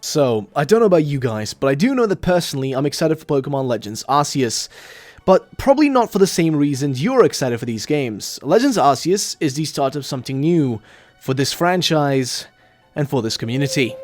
So, I don't know about you guys, but I do know that personally I'm excited for Pokemon Legends Arceus. But probably not for the same reasons you're excited for these games. Legends Arceus is the start of something new for this franchise and for this community.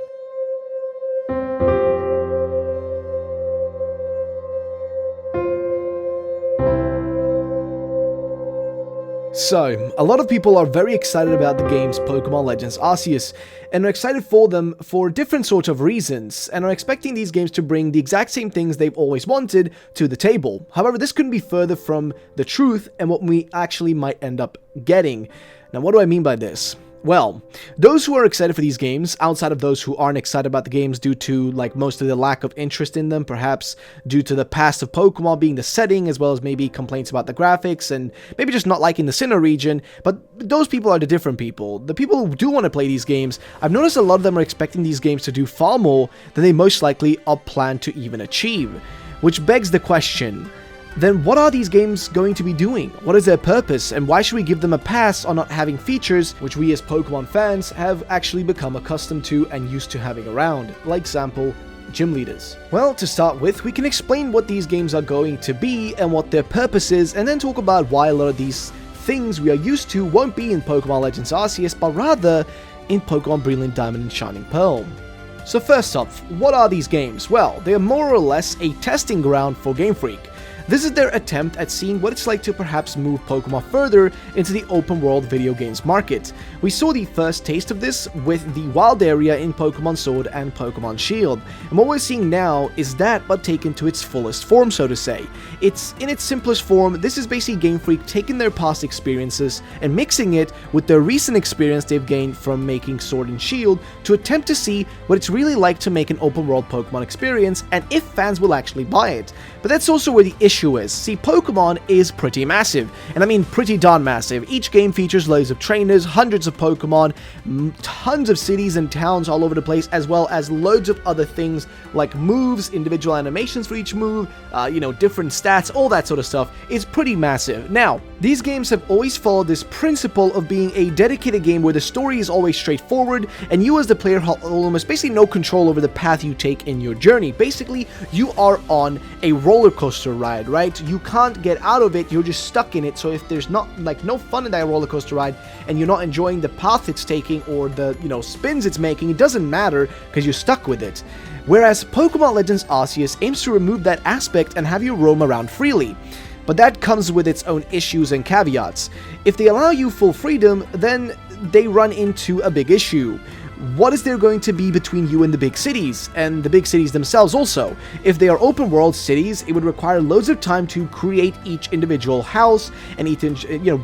So, a lot of people are very excited about the games Pokemon Legends Arceus, and are excited for them for different sorts of reasons, and are expecting these games to bring the exact same things they've always wanted to the table. However, this couldn't be further from the truth and what we actually might end up getting. Now, what do I mean by this? Well, those who are excited for these games, outside of those who aren't excited about the games due to, most of the lack of interest in them, perhaps due to the past of Pokemon being the setting, as well as maybe complaints about the graphics, and maybe just not liking the Sinnoh region, but those people are the different people. The people who do want to play these games, I've noticed a lot of them are expecting these games to do far more than they most likely are planned to even achieve. Which begs the question, then what are these games going to be doing? What is their purpose, and why should we give them a pass on not having features which we as Pokemon fans have actually become accustomed to and used to having around, like example, gym leaders? Well, to start with, we can explain what these games are going to be and what their purpose is, and then talk about why a lot of these things we are used to won't be in Pokemon Legends Arceus, but rather in Pokemon Brilliant Diamond and Shining Pearl. So first off, what are these games? Well, they are more or less a testing ground for Game Freak. This is their attempt at seeing what it's like to perhaps move Pokemon further into the open world video games market. We saw the first taste of this with the wild area in Pokemon Sword and Pokemon Shield, and what we're seeing now is that but taken to its fullest form, so to say. It's in its simplest form. This is basically Game Freak taking their past experiences and mixing it with their recent experience they've gained from making Sword and Shield to attempt to see what it's really like to make an open world Pokemon experience and if fans will actually buy it. But that's also where the issue is. See, Pokemon is pretty massive, and I mean pretty darn massive. Each game features loads of trainers, hundreds of Pokemon, tons of cities and towns all over the place, as well as loads of other things like moves, individual animations for each move, different stats, all that sort of stuff. It's pretty massive. Now, these games have always followed this principle of being a dedicated game where the story is always straightforward, and you as the player have almost basically no control over the path you take in your journey. Basically, you are on a roller coaster ride, right? You can't get out of it, you're just stuck in it. So if there's not no fun in that roller coaster ride and you're not enjoying the path it's taking or the spins it's making, it doesn't matter because you're stuck with it. Whereas Pokemon Legends Arceus aims to remove that aspect and have you roam around freely. But that comes with its own issues and caveats. If they allow you full freedom, then they run into a big issue. What is there going to be between you and the big cities, and the big cities themselves also? If they are open world cities, it would require loads of time to create each individual house and each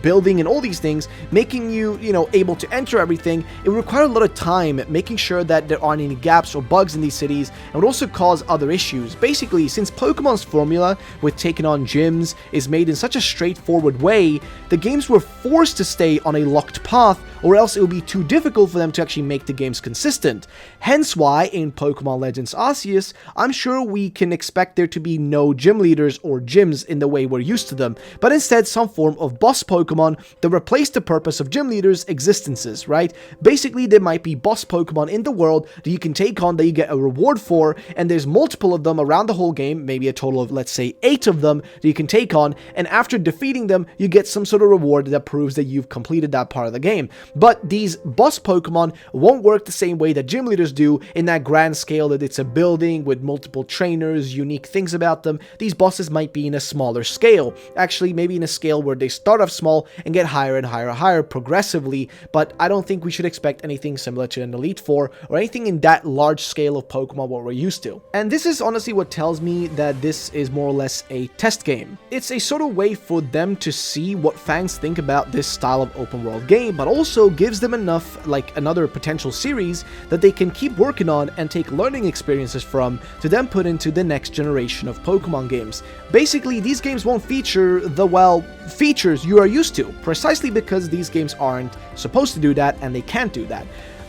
building and all these things, making you able to enter everything. It would require a lot of time making sure that there aren't any gaps or bugs in these cities, and would also cause other issues. Basically, since Pokemon's formula with taking on gyms is made in such a straightforward way, the games were forced to stay on a locked path, or else it would be too difficult for them to actually make the games consistent. Hence why in Pokemon Legends Arceus, I'm sure we can expect there to be no gym leaders or gyms in the way we're used to them, but instead some form of boss Pokemon that replace the purpose of gym leaders' existences, right? Basically, there might be boss Pokemon in the world that you can take on that you get a reward for, and there's multiple of them around the whole game, maybe a total of, let's say, 8 of them that you can take on, and after defeating them, you get some sort of reward that proves that you've completed that part of the game. But these boss Pokemon won't work the same way that gym leaders do in that grand scale that it's a building with multiple trainers, unique things about them. These bosses might be in a smaller scale. Actually, maybe in a scale where they start off small and get higher and higher and higher progressively, but I don't think we should expect anything similar to an Elite Four or anything in that large scale of Pokemon what we're used to. And this is honestly what tells me that this is more or less a test game. It's a sort of way for them to see what fans think about this style of open world game, but also gives them enough, like another potential series that they can keep working on and take learning experiences from to then put into the next generation of Pokemon games. Basically, these games won't feature the, features you are used to, precisely because these games aren't supposed to do that and they can't do that.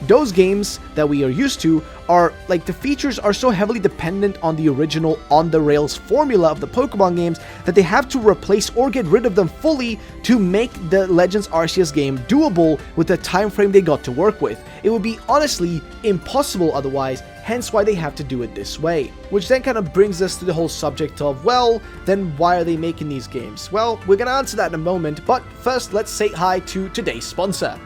Those games that we are used to are, the features are so heavily dependent on the original on-the-rails formula of the Pokemon games that they have to replace or get rid of them fully to make the Legends Arceus game doable with the time frame they got to work with. It would be honestly impossible otherwise, hence why they have to do it this way. Which then kind of brings us to the whole subject of, well, then why are they making these games? Well, we're gonna answer that in a moment, but first let's say hi to today's sponsor.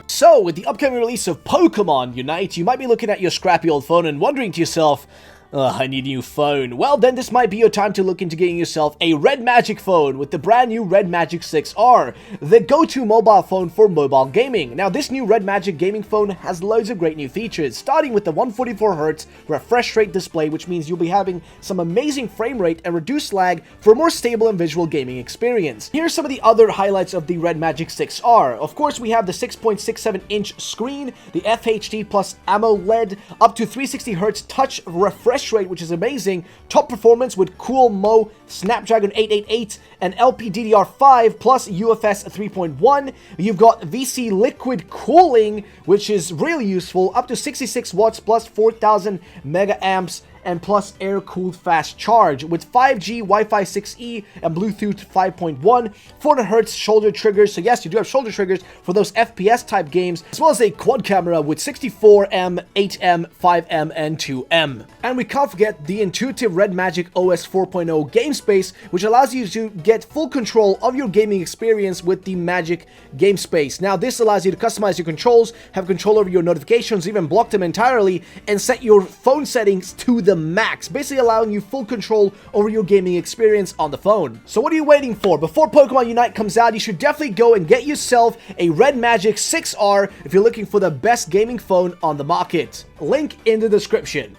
So, with the upcoming release of Pokemon Unite, you might be looking at your scrappy old phone and wondering to yourself, I need a new phone. Well, then this might be your time to look into getting yourself a Red Magic phone with the brand new Red Magic 6R, the go-to mobile phone for mobile gaming. Now, this new Red Magic gaming phone has loads of great new features, starting with the 144Hz refresh rate display, which means you'll be having some amazing frame rate and reduced lag for a more stable and visual gaming experience. Here are some of the other highlights of the Red Magic 6R. Of course, we have the 6.67-inch screen, the FHD plus AMOLED, up to 360Hz touch refresh rate, which is amazing, top performance with QoolMo Snapdragon 888 and LPDDR5 plus UFS 3.1. You've got VC liquid cooling, which is really useful, up to 66 watts plus 4000 mega amps and plus air-cooled fast charge with 5G, Wi-Fi 6E, and Bluetooth 5.1, 400Hz shoulder triggers, so yes, you do have shoulder triggers for those FPS type games, as well as a quad camera with 64M, 8M, 5M, and 2M. And we can't forget the intuitive Red Magic OS 4.0 game space, which allows you to get full control of your gaming experience with the Magic game space. Now, this allows you to customize your controls, have control over your notifications, even block them entirely, and set your phone settings to the max, basically allowing you full control over your gaming experience on the phone. So what are you waiting for? Before Pokemon Unite comes out, you should definitely go and get yourself a Red Magic 6R if you're looking for the best gaming phone on the market. Link in the description.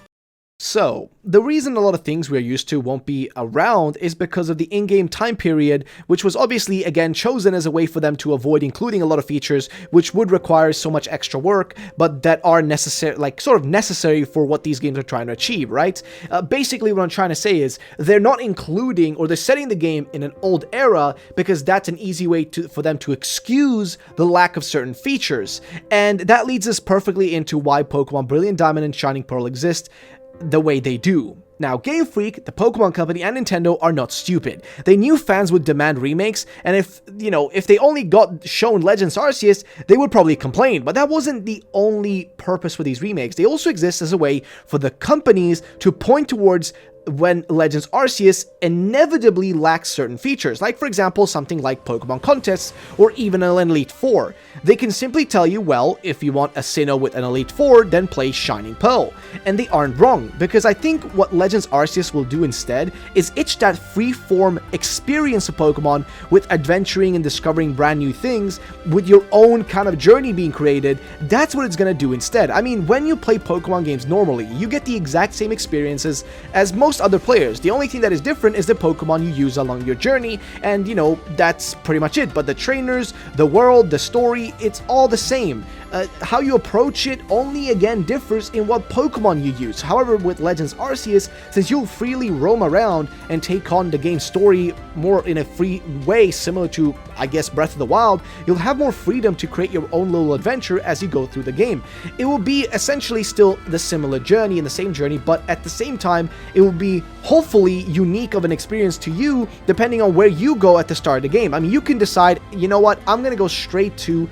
So, the reason a lot of things we're used to won't be around is because of the in-game time period, which was obviously, again, chosen as a way for them to avoid including a lot of features which would require so much extra work, but that are necessary, like, sort of necessary for what these games are trying to achieve, right? Basically, what I'm trying to say is, they're not including, or they're setting the game in an old era, because that's an easy way for them to excuse the lack of certain features. And that leads us perfectly into why Pokemon Brilliant Diamond and Shining Pearl exist the way they do. Now, Game Freak, the Pokemon Company, and Nintendo are not stupid. They knew fans would demand remakes, and if they only got shown Legends Arceus, they would probably complain, but that wasn't the only purpose for these remakes. They also exist as a way for the companies to point towards when Legends Arceus inevitably lacks certain features, like for example something like Pokemon contests or even an Elite Four. They can simply tell you, well, if you want a Sinnoh with an Elite Four, then play Shining Pearl. And they aren't wrong, because I think what Legends Arceus will do instead is itch that free-form experience of Pokemon with adventuring and discovering brand new things with your own kind of journey being created. That's what it's gonna do instead. I mean, when you play Pokemon games normally, you get the exact same experiences as most other players. The only thing that is different is the Pokemon you use along your journey, and that's pretty much it. But the trainers, the world, the story, it's all the same. How you approach it only again differs in what Pokemon you use. However, with Legends Arceus, since you'll freely roam around and take on the game's story more in a free way, similar to, I guess, Breath of the Wild, you'll have more freedom to create your own little adventure as you go through the game. It will be essentially still the similar journey and the same journey, but at the same time, it will be hopefully unique of an experience to you, depending on where you go at the start of the game. I mean, you can decide, you know what, I'm gonna go straight to,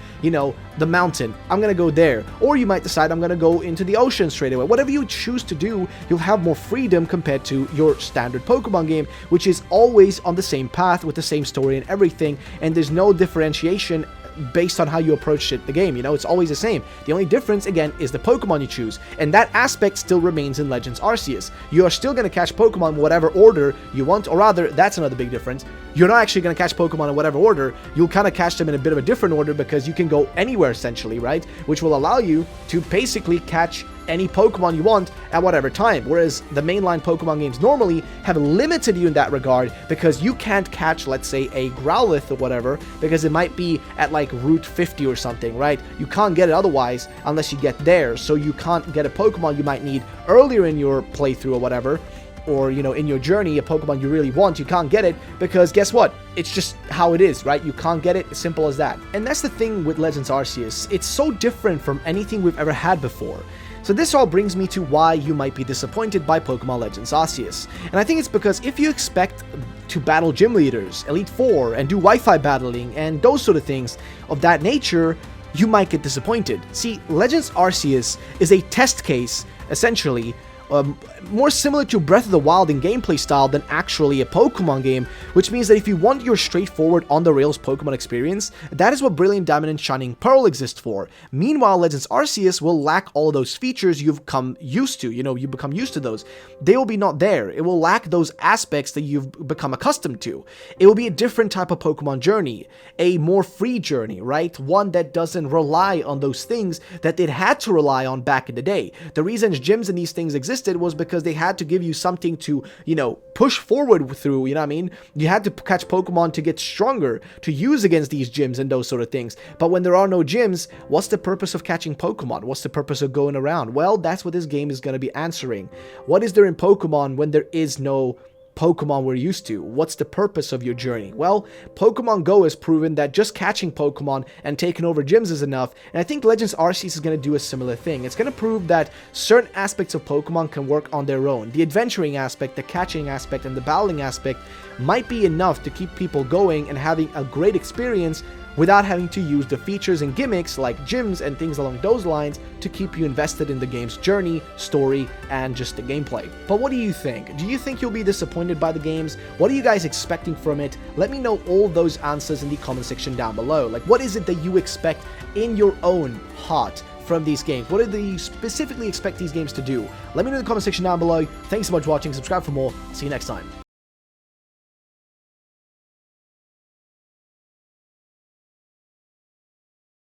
the mountain. I'm gonna go there. Or you might decide I'm gonna go into the ocean straight away. Whatever you choose to do, you'll have more freedom compared to your standard Pokemon game, which is always on the same path with the same story and everything, and there's no differentiation based on how you approach the game. It's always the same. The only difference, again, is the Pokemon you choose, and that aspect still remains in Legends Arceus. You are still going to catch Pokemon in whatever order you want, or rather, that's another big difference. You're not actually going to catch Pokemon in whatever order. You'll kind of catch them in a bit of a different order, because you can go anywhere, essentially, right? Which will allow you to basically catch any Pokemon you want at whatever time, whereas the mainline Pokemon games normally have limited you in that regard, because you can't catch, let's say, a Growlithe or whatever, because it might be at like Route 50 or something, right? You can't get it otherwise unless you get there, so you can't get a Pokemon you might need earlier in your playthrough or whatever, or in your journey, a Pokemon you really want, you can't get it, because guess what? It's just how it is, right? You can't get it, as simple as that. And that's the thing with Legends Arceus. It's so different from anything we've ever had before. So this all brings me to why you might be disappointed by Pokemon Legends Arceus. And I think it's because if you expect to battle gym leaders, Elite Four, and do Wi-Fi battling, and those sort of things of that nature, you might get disappointed. See, Legends Arceus is a test case essentially. More similar to Breath of the Wild in gameplay style than actually a Pokemon game, which means that if you want your straightforward on-the-rails Pokemon experience, that is what Brilliant Diamond and Shining Pearl exist for. Meanwhile, Legends Arceus will lack all of those features you've come used to, you become used to those. They will be not there. It will lack those aspects that you've become accustomed to. It will be a different type of Pokemon journey, a more free journey, right? One that doesn't rely on those things that it had to rely on back in the day. The reason gyms and these things existed was because they had to give you something to, push forward through, you know what I mean? You had to catch Pokemon to get stronger, to use against these gyms and those sort of things. But when there are no gyms, what's the purpose of catching Pokemon? What's the purpose of going around? Well, that's what this game is going to be answering. What is there in Pokemon when there is no Pokemon we're used to? What's the purpose of your journey? Well, Pokemon Go has proven that just catching Pokemon and taking over gyms is enough, and I think Legends Arceus is going to do a similar thing. It's going to prove that certain aspects of Pokemon can work on their own. The adventuring aspect, the catching aspect, and the battling aspect might be enough to keep people going and having a great experience without having to use the features and gimmicks like gyms and things along those lines to keep you invested in the game's journey, story, and just the gameplay. But what do you think? Do you think you'll be disappointed by the games? What are you guys expecting from it? Let me know all those answers in the comment section down below. Like, what is it that you expect in your own heart from these games? What do you specifically expect these games to do? Let me know in the comment section down below. Thanks so much for watching. Subscribe for more. See you next time.